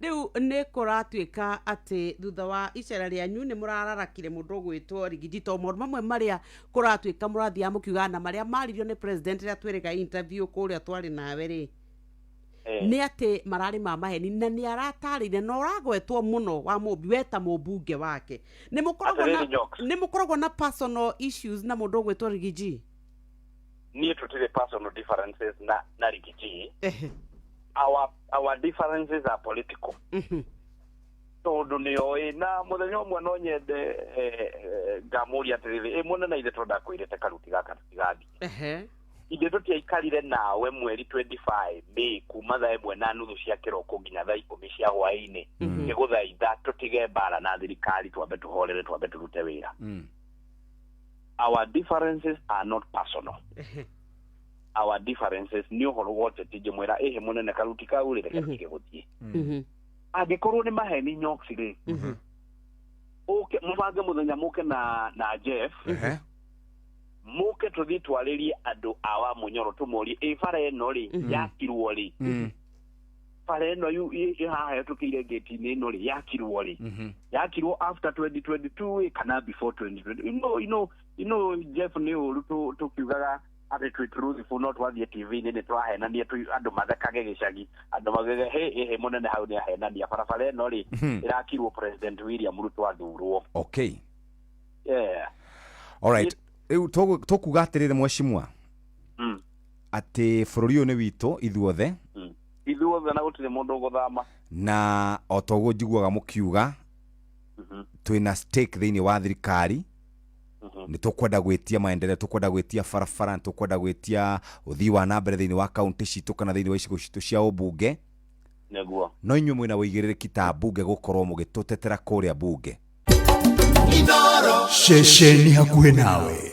Riu nä kå ratuä ka atä thutha wa icera rä anyu nä må rararakire må ndå gwä two Rigiji, to maå mamwe marä a kå ratuä ka må rathiaga må kiuga na marä a maririo nä president rä a twä rä ga interview kå rä a twarä nawe rä nä atä mararä ma maheni na nä aratarä ire na å ragwetwo må no wa må mbi weta må mbunge wake nä må koragwo na personal issues na må ndå gwä two Rigiji. Niä tå tirä personal differences na Rigiji. Our differences are political. Tondu nä oä na må thenya å mwe no nyende ngamå ria atä rä rä mwene na ithe tondå ndakwä rä te karuti gaka tå tigathiä ithe tå tiaikarire nawe mweri 25 Mei kuma thaa ĩmwe na nuthu cia kĩroko nginya thaa 10 cia hwaĩ-inĩ nĩ gũthaitha tũtige mbara na thirikari twambe tũhorere twambe tũrute wĩra. Our differences are not personal. Our differences nĩ ũhoro wote tingĩ mwĩra ĩhĩ mũnene karuti kau rĩ reke tũtige gũthiĩ angĩkorwo nĩ maheni nyoksi rĩ mũbange mũthenya mũke na Jeff mũke tũthiĩ twarĩrie andũ a wa Mũnyoro tũmorie bara ĩno rĩ yakirwo rĩ bara ĩno ĩhaha ĩtũkĩire gate-inĩ ĩno rĩ yakirwo rĩ yakirwo after 2022 kana before 2022. You know Jeff nĩ ũru tũkiugaga atĩ twĩ truthful no twathiĩ TV-inĩ nĩ twahenania andũ mathekage gĩcagi andũ magege hĩ mũnene hau nĩ ahenania barabara ĩno rĩ ĩrakirwo President William Ruto athurwo. Okay. Alright. Rĩu tũkuga atĩrĩrĩ mweshimwa atĩ bũrũri ũyũ nĩ witũ ithuothe na gũtirĩ mũndũ ũgũthama na o toguo njiguaga mũkiuga twĩna stake thĩinĩ wa thirikari nĩ tũkwenda gwĩtia maendeleo tũkwenda gwĩtia barabara tũkwenda gwĩtia ũthii wa na mbere thĩinĩ wa kaunti citũ kana thĩinĩ wa icigo citũ cia ũmbunge nĩguo no inyuĩ mwĩna wĩigĩrĩrĩki ta mbunge gũkorwo mũgĩtũtetera kũrĩa mbunge ceceni hakuhĩ nawe.